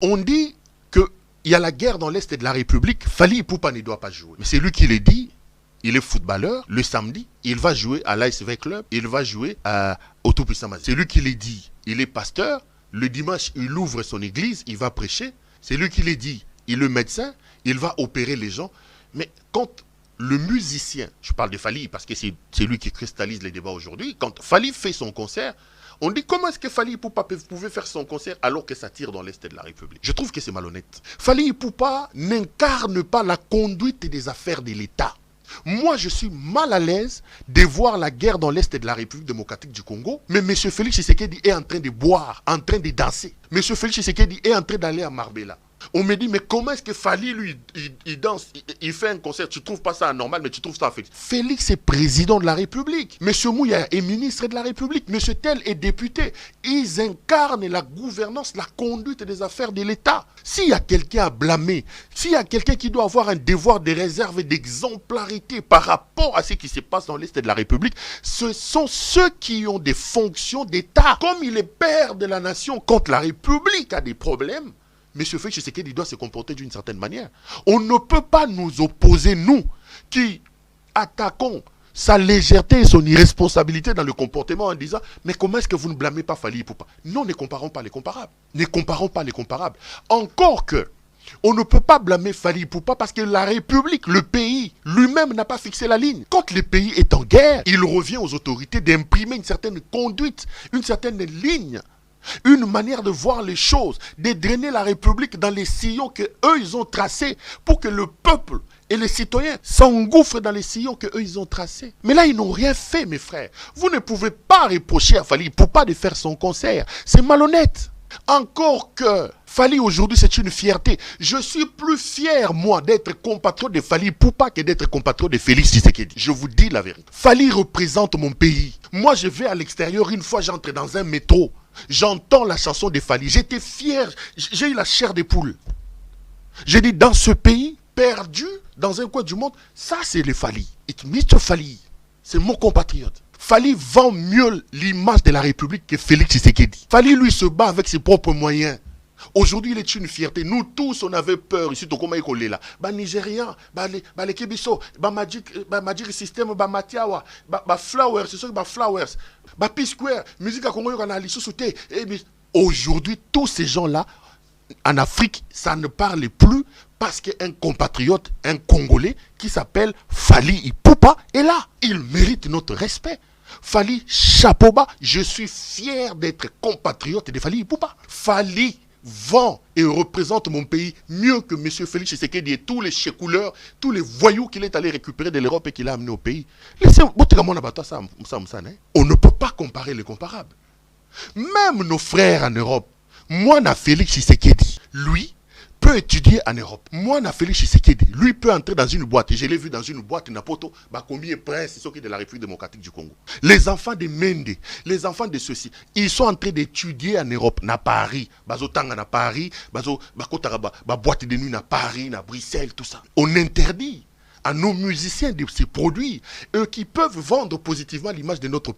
On dit qu'il y a la guerre dans l'Est de la République, Fally Ipupa ne doit pas jouer. Mais c'est lui qui le dit, il est footballeur, le samedi, il va jouer à l'ASV Club, il va jouer au Tout-Puissant Mazembe. C'est lui qui le dit, il est pasteur, le dimanche, il ouvre son église, il va prêcher. C'est lui qui le dit, il est médecin, il va opérer les gens. Mais quand le musicien, je parle de Fally parce que c'est lui qui cristallise les débats aujourd'hui, quand Fally fait son concert, on dit comment est-ce que Fally Ipupa pouvait faire son concert alors que ça tire dans l'Est de la République. Je trouve que c'est malhonnête. Fally Ipupa n'incarne pas la conduite des affaires de l'État. Moi, je suis mal à l'aise de voir la guerre dans l'Est de la République démocratique du Congo, mais M. Félix Tshisekedi est en train de boire, en train de danser. M. Félix Tshisekedi est en train d'aller à Marbella. On me dit, mais comment est-ce que Fally, lui, il danse, il fait un concert, tu ne trouves pas ça anormal, mais tu trouves ça Félix. Félix est président de la République. M. Mouya est ministre de la République. M. Tel est député. Ils incarnent la gouvernance, la conduite des affaires de l'État. S'il y a quelqu'un à blâmer, s'il y a quelqu'un qui doit avoir un devoir de réserve et d'exemplarité par rapport à ce qui se passe dans l'Est de la République, ce sont ceux qui ont des fonctions d'État. Comme il est père de la nation, quand la République a des problèmes, M. Félix Tshisekedi doit se comporter d'une certaine manière. On ne peut pas nous opposer, nous, qui attaquons sa légèreté et son irresponsabilité dans le comportement en disant « Mais comment est-ce que vous ne blâmez pas Fally Ipupa ?» Non, ne comparons pas les comparables. Ne comparons pas les comparables. Encore que, on ne peut pas blâmer Fally Ipupa parce que la République, le pays, lui-même n'a pas fixé la ligne. Quand le pays est en guerre, il revient aux autorités d'imprimer une certaine conduite, une certaine ligne, une manière de voir les choses, de drainer la République dans les sillons qu'eux ils ont tracés pour que le peuple et les citoyens s'engouffrent dans les sillons qu'eux ils ont tracés. Mais là, ils n'ont rien fait, mes frères. Vous ne pouvez pas reprocher à Fally Ipupa de faire son concert. C'est malhonnête. Encore que Fally aujourd'hui c'est une fierté. Je suis plus fier moi d'être compatriote de Fally Ipupa que d'être compatriote de Félix Tshisekedi. Je vous dis la vérité. Fally représente mon pays. Moi je vais à l'extérieur, une fois j'entre dans un métro, j'entends la chanson de Fally. J'étais fier, j'ai eu la chair des poules. J'ai dit dans ce pays perdu dans un coin du monde, ça c'est le Fally. It's Mr. Fally. C'est mon compatriote. Fally vend mieux l'image de la République que Félix Tshisekedi. Fally, lui, se bat avec ses propres moyens. Aujourd'hui, il est une fierté. Nous tous, on avait peur ici. Comment il est là? Nigérian, les Kebiso, Magic System, Matiawa, Flowers, c'est ça, Flowers, P-Square, musique à Congo, on a l'issue. Aujourd'hui, tous ces gens-là, en Afrique, ça ne parle plus parce qu'un compatriote, un Congolais qui s'appelle Fally Ipupa est là. Il mérite notre respect. Fally, chapeau bas, je suis fier d'être compatriote de Fally Ipupa. Fally vend et représente mon pays mieux que M. Félix Tshisekedi et tous les chécouleurs, tous les voyous qu'il est allé récupérer de l'Europe et qu'il a amené au pays. On ne peut pas comparer les comparables. Même nos frères en Europe, moi, na Félix Tshisekedi, lui, peut étudier en Europe. Moi, na Félix Tshisekedi, lui peut entrer dans une boîte. Je l'ai vu dans une boîte, Napoto, combien prince, c'est ceux qui de la République démocratique du Congo. Les enfants de Mende, les enfants de ceux-ci, ils sont en train d'étudier en Europe, na Paris, Bazotanga na Paris, boîte de nuit na Paris, na Bruxelles, tout ça. On interdit à nos musiciens de se produire, eux qui peuvent vendre positivement l'image de notre pays.